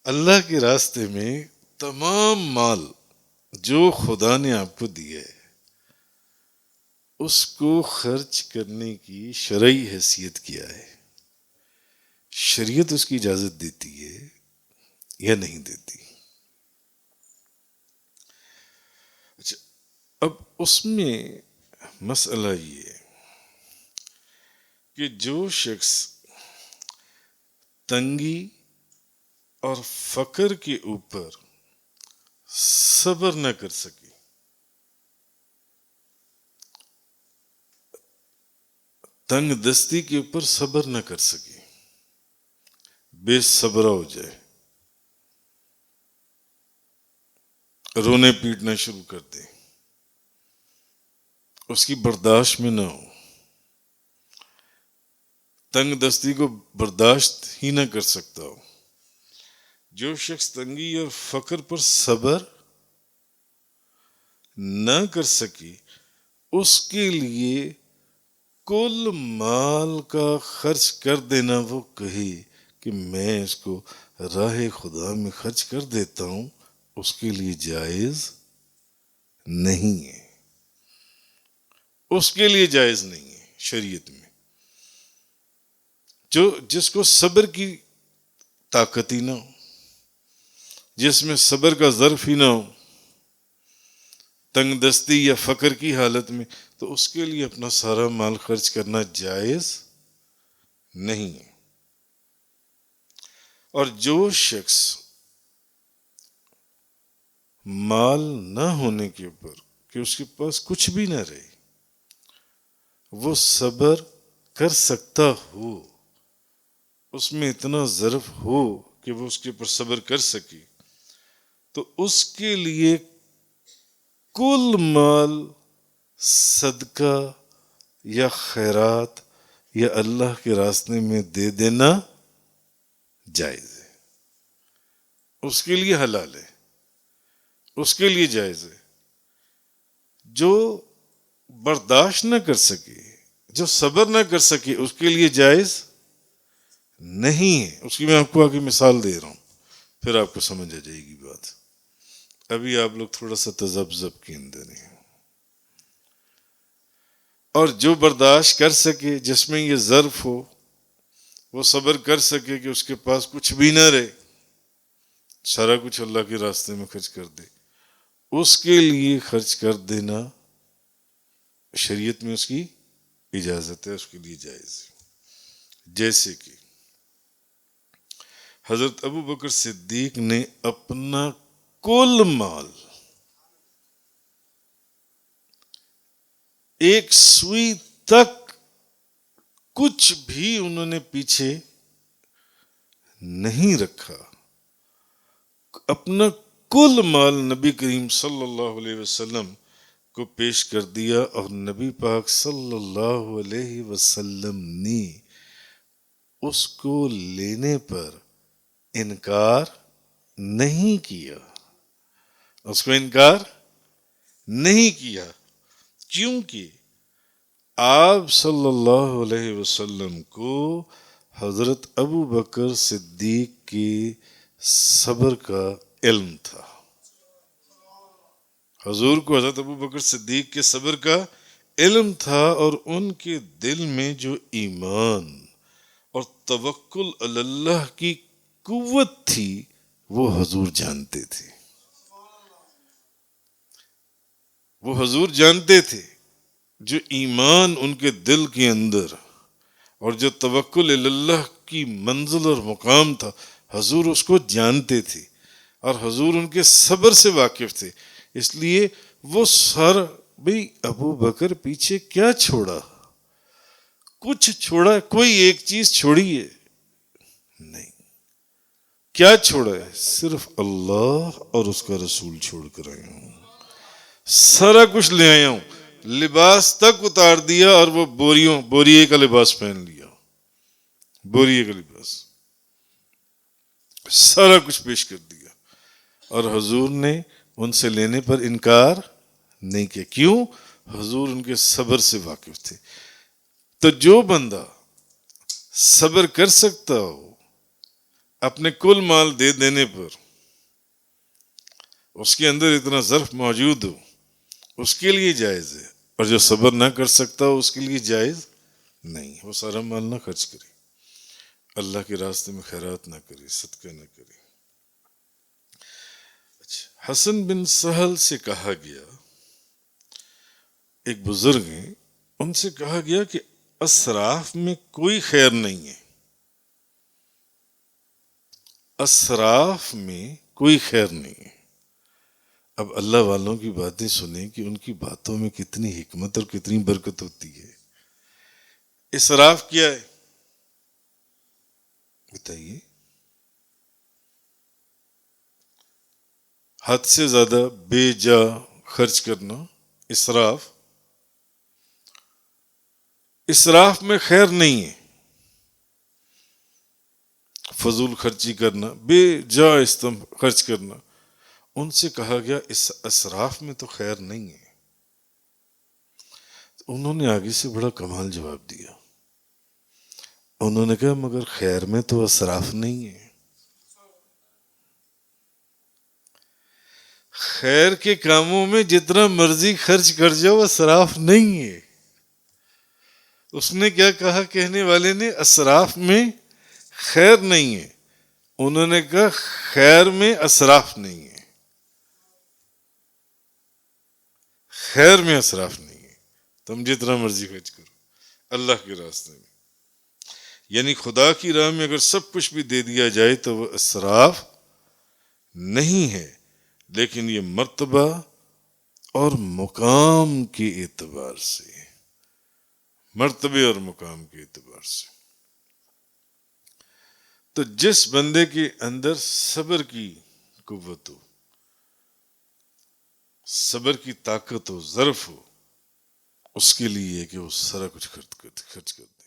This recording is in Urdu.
اللہ کے راستے میں تمام مال جو خدا نے آپ کو دیا ہے اس کو خرچ کرنے کی شرعی حیثیت کیا ہے؟ شریعت اس کی اجازت دیتی ہے یا نہیں دیتی؟ اچھا، اب اس میں مسئلہ یہ ہے کہ جو شخص تنگی اور فقر کے اوپر صبر نہ کر سکے، تنگ دستی کے اوپر صبر نہ کر سکے، بے صبرا ہو جائے، رونے پیٹنا شروع کر دے، اس کی برداشت میں نہ ہو، تنگ دستی کو برداشت ہی نہ کر سکتا ہو، جو شخص تنگی اور فقر پر صبر نہ کر سکے اس کے لیے کل مال کا خرچ کر دینا، وہ کہے کہ میں اس کو راہ خدا میں خرچ کر دیتا ہوں، اس کے لیے جائز نہیں ہے، اس کے لیے جائز نہیں ہے شریعت میں۔ جس کو صبر کی طاقت ہی نہ ہو، جس میں صبر کا ظرف ہی نہ ہو، تنگ دستی یا فقر کی حالت میں، تو اس کے لیے اپنا سارا مال خرچ کرنا جائز نہیں ہے۔ اور جو شخص مال نہ ہونے کے اوپر کہ اس کے پاس کچھ بھی نہ رہے، وہ صبر کر سکتا ہو، اس میں اتنا ظرف ہو کہ وہ اس کے اوپر صبر کر سکے، تو اس کے لیے کل مال صدقہ یا خیرات یا اللہ کے راستے میں دے دینا جائز ہے، اس کے لیے حلال ہے، اس کے لیے جائز ہے۔ جو برداشت نہ کر سکے، جو صبر نہ کر سکے، اس کے لیے جائز نہیں ہے۔ اس کی میں آپ کو آگے مثال دے رہا ہوں، پھر آپ کو سمجھ آ جائے گی بات۔ ابھی آپ لوگ تھوڑا سا تذبذب کے اندر ہیں۔ اور جو برداشت کر سکے، جس میں یہ ظرف ہو، وہ صبر کر سکے کہ اس کے پاس کچھ بھی نہ رہے، سارا کچھ اللہ کے راستے میں خرچ کر دے، اس کے لیے خرچ کر دینا شریعت میں اس کی اجازت ہے، اس کے لیے جائز ہے۔ جیسے کہ حضرت ابو بکر صدیق نے اپنا کل مال ایک سوئی تک کچھ بھی انہوں نے پیچھے نہیں رکھا، اپنا کل مال نبی کریم صلی اللہ علیہ وسلم کو پیش کر دیا، اور نبی پاک صلی اللہ علیہ وسلم نے اس کو لینے پر انکار نہیں کیا، اس کو انکار نہیں کیا، کیونکہ آپ صلی اللہ علیہ وسلم کو حضرت ابو بکر صدیق کے صبر کا علم تھا، حضور کو حضرت ابو بکر صدیق کے صبر کا علم تھا، اور ان کے دل میں جو ایمان اور توکل علی اللہ کی قوت تھی وہ حضور جانتے تھے، وہ حضور جانتے تھے۔ جو ایمان ان کے دل کے اندر اور جو توکل الی اللہ کی منزل اور مقام تھا، حضور اس کو جانتے تھے، اور حضور ان کے صبر سے واقف تھے۔ اس لیے وہ بھئی ابو بکر پیچھے کیا چھوڑا، کچھ چھوڑا، کوئی ایک چیز چھوڑی ہے نہیں، کیا چھوڑا ہے؟ صرف اللہ اور اس کا رسول چھوڑ کر آیا ہوں، سارا کچھ لے آیا ہوں، لباس تک اتار دیا، اور وہ بوریے کا لباس پہن لیا، بوریے کا لباس، سارا کچھ پیش کر دیا، اور حضور نے ان سے لینے پر انکار نہیں کیا۔ کیوں؟ حضور ان کے صبر سے واقف تھے۔ تو جو بندہ صبر کر سکتا ہو اپنے کل مال دے دینے پر اس کے اندر اتنا ظرف موجود ہو اس کے لیے جائز ہے، اور جو صبر نہ کر سکتا ہو اس کے لیے جائز نہیں، وہ سارا مال نہ خرچ کرے، اللہ کے راستے میں خیرات نہ کرے، صدقہ نہ کرے۔ اچھا، حسن بن سہل سے کہا گیا، ایک بزرگ ہیں، ان سے کہا گیا کہ اسراف میں کوئی خیر نہیں ہے، اسراف میں کوئی خیر نہیں ہے۔ اب اللہ والوں کی باتیں سنیں کہ ان کی باتوں میں کتنی حکمت اور کتنی برکت ہوتی ہے۔ اسراف کیا ہے بتائیے؟ حد سے زیادہ بے جا خرچ کرنا اسراف۔ اسراف میں خیر نہیں ہے، فضول خرچی کرنا، بے جا خرچ کرنا۔ ان سے کہا گیا اس اسراف میں تو خیر نہیں ہے۔ انہوں نے آگے سے بڑا کمال جواب دیا، انہوں نے کہا مگر خیر میں تو اسراف نہیں ہے، خیر کے کاموں میں جتنا مرضی خرچ کر جاؤ اسراف نہیں ہے۔ اس نے کیا کہا کہنے والے نے؟ اسراف میں خیر نہیں ہے، انہوں نے کہا خیر میں اسراف نہیں ہے، خیر میں اسراف نہیں ہے، تم جتنا مرضی خرچ کرو اللہ کے راستے میں، یعنی خدا کی راہ میں اگر سب کچھ بھی دے دیا جائے تو وہ اسراف نہیں ہے، لیکن یہ مرتبہ اور مقام کے اعتبار سے، مرتبے اور مقام کے اعتبار سے۔ تو جس بندے کے اندر صبر کی قوت ہو، صبر کی طاقت ہو، ظرف ہو، اس کے لیے کہ وہ سارا کچھ خرچ کرتا